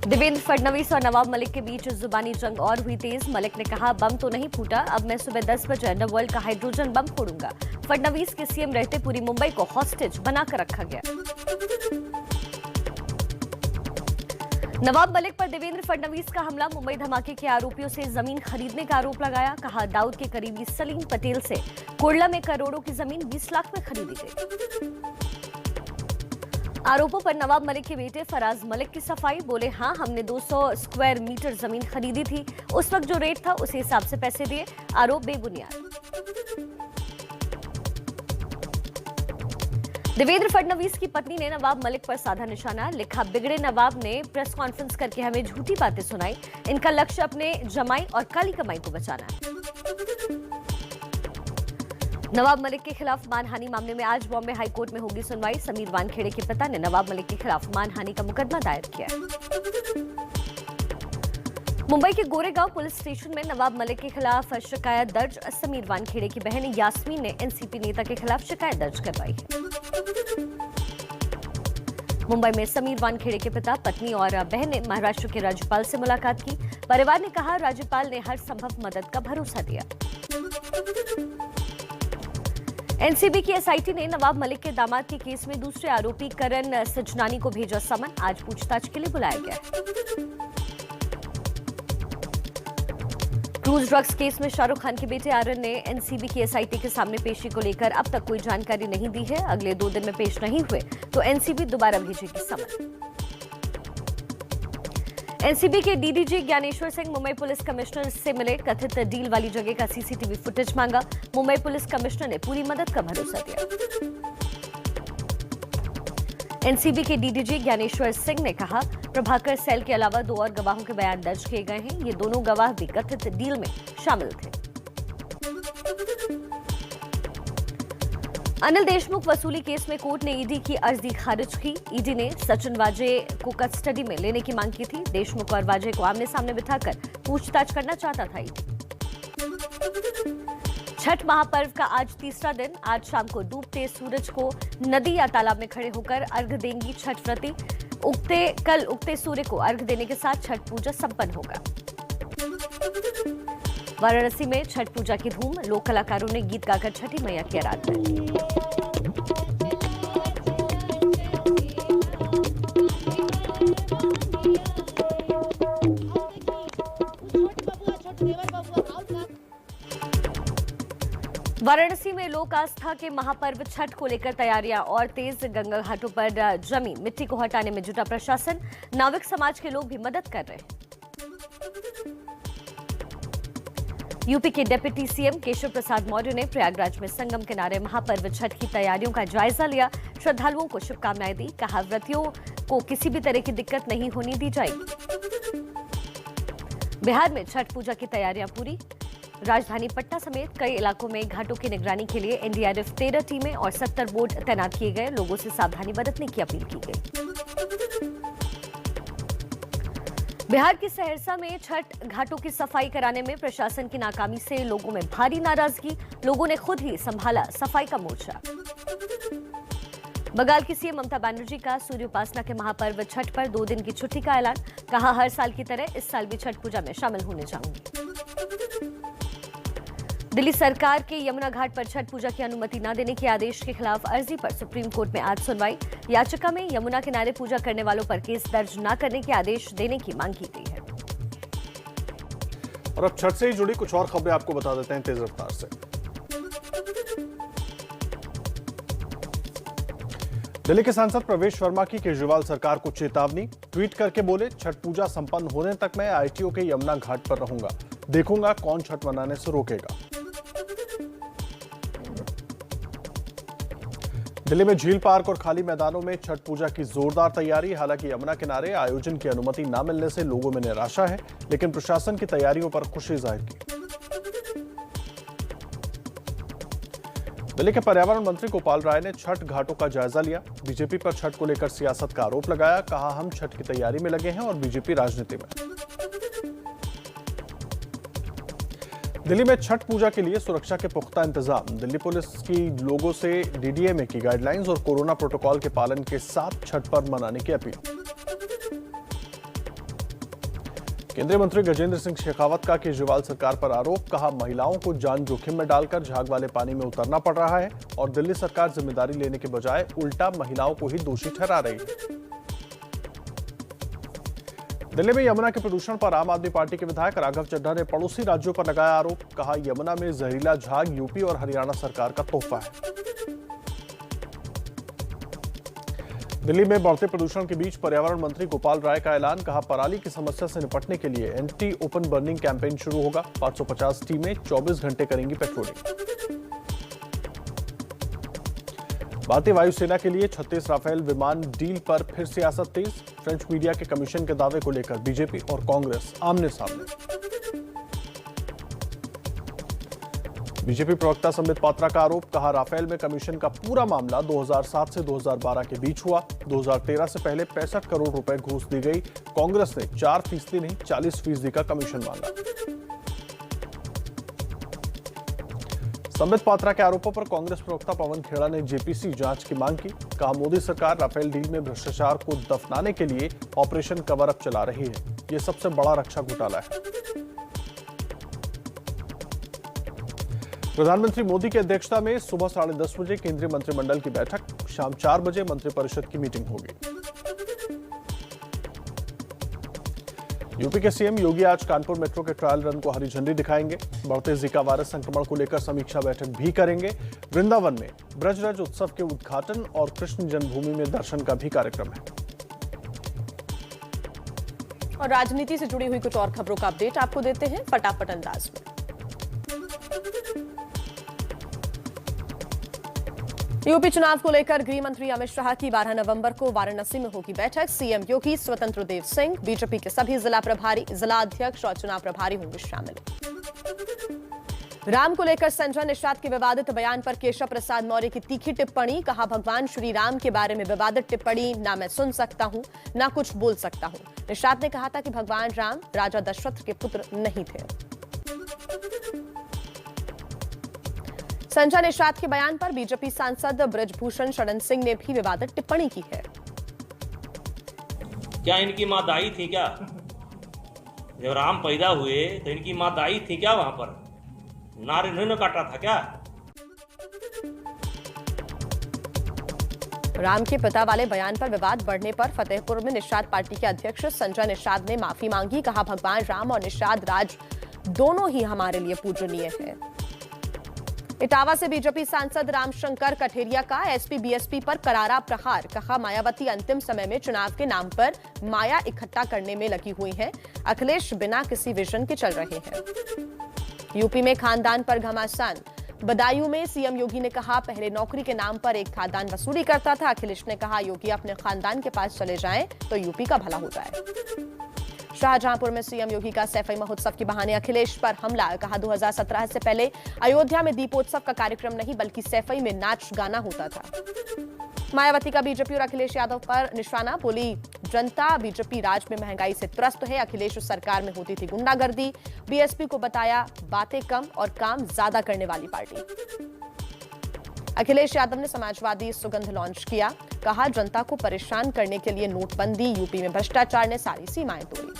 देवेंद्र फडणवीस और नवाब मलिक के बीच जुबानी जंग और हुई तेज। मलिक ने कहा, बम तो नहीं फूटा, अब मैं सुबह 10 बजे अंडरवर्ल्ड का हाइड्रोजन बम फोड़ूंगा। फडणवीस के सीएम रहते पूरी मुंबई को हॉस्टेज बनाकर रखा गया। नवाब मलिक पर देवेंद्र फडणवीस का हमला। मुंबई धमाके के आरोपियों से जमीन खरीदने का आरोप लगाया। कहा, दाऊद के करीबी सलीम पटेल से कुर्ला में करोड़ों की जमीन 20 लाख में खरीदी गई। आरोपों पर नवाब मलिक के बेटे फराज मलिक की सफाई। बोले, हां, हमने 200 स्क्वायर मीटर जमीन खरीदी थी। उस वक्त जो रेट था उसी हिसाब से पैसे दिए। आरोप बेबुनियाद। देवेंद्र फडणवीस की पत्नी ने नवाब मलिक पर साधा निशाना। लिखा, बिगड़े नवाब ने प्रेस कॉन्फ्रेंस करके हमें झूठी बातें सुनाई। इनका लक्ष्य अपने जमाई और काली कमाई को बचाना है। नवाब मलिक के खिलाफ मानहानि मामले में आज बॉम्बे हाईकोर्ट में होगी सुनवाई। समीर वानखेड़े के पिता ने नवाब मलिक के खिलाफ मानहानि का मुकदमा दायर किया है। मुंबई के गोरेगांव पुलिस स्टेशन में नवाब मलिक के खिलाफ शिकायत दर्ज। समीर वानखेड़े की बहन यास्मीन ने एनसीपी नेता के खिलाफ शिकायत दर्ज करवाई है। मुंबई में समीर वानखेड़े के पिता, पत्नी और बहन ने महाराष्ट्र के राज्यपाल से मुलाकात की। परिवार ने कहा, राज्यपाल ने हर संभव मदद का भरोसा दिया। एनसीबी की एसआईटी ने नवाब मलिक के दामाद के केस में दूसरे आरोपी करण सजनानी को भेजा समन। आज पूछताछ के लिए बुलाया गया। क्रूज ड्रग्स केस में शाहरुख खान के बेटे आर्यन ने एनसीबी की एसआईटी के सामने पेशी को लेकर अब तक कोई जानकारी नहीं दी है। अगले 2 दिन में पेश नहीं हुए तो एनसीबी दोबारा भेजेगी समन। एनसीबी के DDG Dnyaneshwar Singh Mumbai police commissioner से मिले। कथित डील वाली जगह का सीसीटीवी फुटेज मांगा। मुंबई पुलिस कमिश्नर ने पूरी मदद का भरोसा दिया। एनसीबी के डीडीजी ज्ञानेश्वर सिंह ने कहा, प्रभाकर सेल के अलावा 2 और गवाहों के बयान दर्ज किए गए हैं। ये दोनों गवाह भी कथित डील में शामिल थे। अनिल देशमुख वसूली केस में कोर्ट ने ईडी की अर्जी खारिज की। ईडी ने सचिन वाजे को कस्टडी में लेने की मांग की थी। देशमुख और वाजे को आमने सामने बिठाकर पूछताछ करना चाहता था ईडी। छठ महापर्व का आज तीसरा दिन। आज शाम को डूबते सूरज को नदी या तालाब में खड़े होकर अर्घ्य देंगी छठ व्रती। कल उगते सूर्य को अर्घ्य देने के साथ छठ पूजा संपन्न होगा। वाराणसी में छठ पूजा की धूम। लोक कलाकारों ने गीत गाकर छठी मैया की आराधना की। वाराणसी में लोक आस्था के महापर्व छठ को लेकर तैयारियां और तेज। गंगा घाटों पर जमी मिट्टी को हटाने में जुटा प्रशासन। नाविक समाज के लोग भी मदद कर रहे हैं। यूपी के डिप्टी सीएम केशव प्रसाद मौर्य ने प्रयागराज में संगम किनारे महापर्व छठ की तैयारियों का जायजा लिया। श्रद्धालुओं को शुभकामनाएं दी। कहा, व्रतियों को किसी भी तरह की दिक्कत नहीं होने दी जाएगी। बिहार में छठ पूजा की तैयारियां पूरी। राजधानी पटना समेत कई इलाकों में घाटों की निगरानी के लिए एनडीआरएफ 13 टीमें और 70 बोट तैनात किए गए। लोगों से सावधानी बरतने की अपील की गई। बिहार के सहरसा में छठ घाटों की सफाई कराने में प्रशासन की नाकामी से लोगों में भारी नाराजगी। लोगों ने खुद ही संभाला सफाई का मोर्चा। बंगाल की सीएम ममता बनर्जी का सूर्य उपासना के महापर्व छठ पर 2 दिन की छुट्टी का ऐलान। कहा, हर साल की तरह इस साल भी छठ पूजा में शामिल होने जाऊंगी। दिल्ली सरकार के यमुना घाट पर छठ पूजा की अनुमति न देने के आदेश के खिलाफ अर्जी पर सुप्रीम कोर्ट में आज सुनवाई। याचिका में यमुना किनारे पूजा करने वालों पर केस दर्ज न करने के आदेश देने की मांग की गई है। और अब छठ से ही जुड़ी कुछ और खबरें आपको बता देते हैं तेज रफ्तार से। दिल्ली के सांसद प्रवेश वर्मा की केजरीवाल सरकार को चेतावनी। ट्वीट करके बोले, छठ पूजा संपन्न होने तक मैं आईटीओ के यमुना घाट पर रहूंगा। देखूंगा कौन छठ मनाने से रोकेगा। दिल्ली में झील पार्क और खाली मैदानों में छठ पूजा की जोरदार तैयारी। हालांकि यमुना किनारे आयोजन की अनुमति न मिलने से लोगों में निराशा है, लेकिन प्रशासन की तैयारियों पर खुशी जाहिर की। दिल्ली के पर्यावरण मंत्री गोपाल राय ने छठ घाटों का जायजा लिया। बीजेपी पर छठ को लेकर सियासत का आरोप लगाया। कहा, हम छठ की तैयारी में लगे हैं और बीजेपी राजनीति में। दिल्ली में छठ पूजा के लिए सुरक्षा के पुख्ता इंतजाम। दिल्ली पुलिस की लोगों से डीडीएमए की गाइडलाइंस और कोरोना प्रोटोकॉल के पालन के साथ छठ पर्व मनाने की अपील। केंद्रीय मंत्री गजेंद्र सिंह शेखावत का केजरीवाल सरकार पर आरोप, कहा महिलाओं को जान जोखिम में डालकर झाग वाले पानी में उतरना पड़ रहा है और दिल्ली सरकार जिम्मेदारी लेने के बजाय उल्टा महिलाओं को ही दोषी ठहरा रही है। दिल्ली में यमुना के प्रदूषण पर आम आदमी पार्टी के विधायक राघव चड्ढा ने पड़ोसी राज्यों पर लगाया आरोप, कहा यमुना में जहरीला झाग यूपी और हरियाणा सरकार का तोहफा है। दिल्ली में बढ़ते प्रदूषण के बीच पर्यावरण मंत्री गोपाल राय का ऐलान, कहा पराली की समस्या से निपटने के लिए एंटी ओपन बर्निंग कैंपेन शुरू होगा। 550 टीमें 24 घंटे करेंगी पेट्रोलिंग। भारतीय वायुसेना के लिए 36 राफेल विमान डील पर फिर सियासत तेज। फ्रेंच मीडिया के कमीशन के दावे को लेकर बीजेपी और कांग्रेस आमने सामने। बीजेपी प्रवक्ता संबित पात्रा का आरोप, कहा राफेल में कमीशन का पूरा मामला 2007 से 2012 के बीच हुआ। 2013 से पहले 65 करोड़ रुपए घूस दी गई। कांग्रेस ने 4% नहीं 40% का कमीशन मांगा। संबित पात्रा के आरोपों पर कांग्रेस प्रवक्ता पवन खेड़ा ने जेपीसी जांच की मांग की। कहा मोदी सरकार राफेल डील में भ्रष्टाचार को दफनाने के लिए ऑपरेशन कवर अप चला रही है। यह सबसे बड़ा रक्षा घोटाला है। प्रधानमंत्री मोदी की अध्यक्षता में सुबह 10:30 बजे केंद्रीय मंत्रिमंडल की बैठक, शाम 4 बजे मंत्रिपरिषद की मीटिंग होगी। यूपी के सीएम योगी आज कानपुर मेट्रो के ट्रायल रन को हरी झंडी दिखाएंगे। बढ़ते जीका वायरस संक्रमण को लेकर समीक्षा बैठक भी करेंगे। वृंदावन में ब्रजरज उत्सव के उद्घाटन और कृष्ण जन्मभूमि में दर्शन का भी कार्यक्रम है। और राजनीति से जुड़ी हुई कुछ और खबरों का अपडेट आपको देते हैं फटाफट अंदाज में। यूपी चुनाव को लेकर गृह मंत्री अमित शाह की 12 नवंबर को वाराणसी में होगी बैठक। सीएम योगी, स्वतंत्र देव सिंह, बीजेपी के सभी जिला प्रभारी, जिला अध्यक्ष और चुनाव प्रभारी होंगे शामिल। राम को लेकर संजय निषाद के विवादित बयान पर केशव प्रसाद मौर्य की तीखी टिप्पणी, कहा भगवान श्री राम के बारे में विवादित टिप्पणी ना मैं सुन सकता हूं ना कुछ बोल सकता हूं। निषाद ने कहा था कि भगवान राम राजा दशरथ के पुत्र नहीं थे। संजय निषाद के बयान पर बीजेपी सांसद बृजभूषण शरण सिंह ने भी विवादित टिप्पणी की है। क्या इनकी मां दाई थी क्या? जब राम पैदा हुए तो इनकी मां दाई थी क्या? वहां पर नारे इन्होंने काटा था क्या? राम के पिता वाले बयान पर विवाद बढ़ने पर फतेहपुर में निषाद पार्टी के अध्यक्ष संजय निषाद ने माफी मांगी। कहा भगवान राम और निषाद राज दोनों ही हमारे लिए पूजनीय है। इटावा से बीजेपी सांसद रामशंकर कठेरिया का एसपी बीएसपी पर करारा प्रहार, कहा मायावती अंतिम समय में चुनाव के नाम पर माया इकट्ठा करने में लगी हुई है। अखिलेश बिना किसी विजन के चल रहे हैं। यूपी में खानदान पर घमासान, बदायूं में सीएम योगी ने कहा पहले नौकरी के नाम पर एक खानदान वसूली करता था। अखिलेश ने कहा योगी अपने खानदान के पास चले जाएं तो यूपी का भला हो जाए। शाहजहांपुर में सीएम योगी का सैफई महोत्सव के बहाने अखिलेश पर हमला, कहा 2017 से पहले अयोध्या में दीपोत्सव का कार्यक्रम नहीं बल्कि सैफई में नाच गाना होता था। मायावती का बीजेपी और अखिलेश यादव पर निशाना, बोली जनता बीजेपी राज में महंगाई से त्रस्त है। अखिलेश सरकार में होती थी गुंडागर्दी, बीएसपी को बताया बातें कम और काम ज्यादा करने वाली पार्टी। अखिलेश यादव ने समाजवादी सुगंध लॉन्च किया, कहा जनता को परेशान करने के लिए नोटबंदी, यूपी में भ्रष्टाचार ने सारी सीमाएं तोड़ी।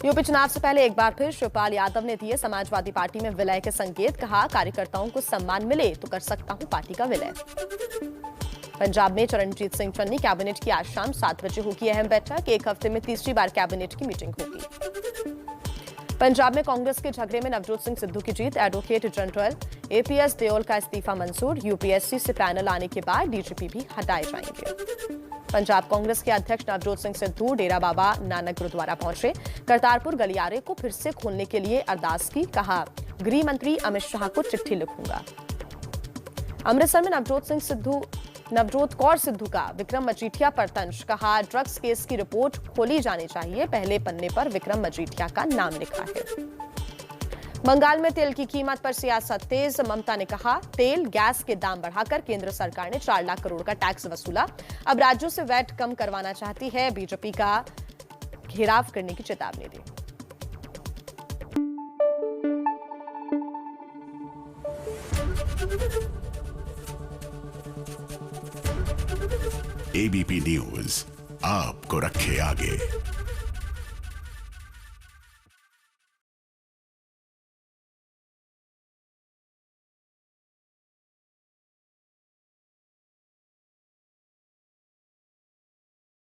यूपी चुनाव से पहले एक बार फिर शिवपाल यादव ने दिए समाजवादी पार्टी में विलय के संकेत, कहा कार्यकर्ताओं को सम्मान मिले तो कर सकता हूं पार्टी का विलय। पंजाब में चरणजीत सिंह चन्नी कैबिनेट की आज शाम 7 बजे होगी अहम बैठक। एक हफ्ते में तीसरी बार कैबिनेट की मीटिंग होगी। पंजाब में कांग्रेस के झगड़े में नवजोत सिंह सिद्धू की जीत, एडवोकेट जनरल एपीएस देओल का इस्तीफा मंजूर। यूपीएससी से पैनल आने के बाद डीजीपी भी हटाए जाएंगे। पंजाब कांग्रेस के अध्यक्ष नवजोत सिंह सिद्धू डेरा बाबा नानक गुरुद्वारा पहुंचे। करतारपुर गलियारे को फिर से खोलने के लिए अरदास की, कहा गृह मंत्री अमित शाह को चिट्ठी लिखूंगा। अमृतसर में नवजोत कौर सिद्धू का विक्रम मजीठिया पर तंज, कहा ड्रग्स केस की रिपोर्ट खोली जानी चाहिए, पहले पन्ने पर विक्रम मजीठिया का नाम लिखा है। बंगाल में तेल की कीमत पर सियासत तेज, ममता ने कहा तेल गैस के दाम बढ़ाकर केंद्र सरकार ने 4 लाख करोड़ का टैक्स वसूला, अब राज्यों से वैट कम करवाना चाहती है। बीजेपी का घेराव करने की चेतावनी दी। एबीपी न्यूज आपको रखे आगे।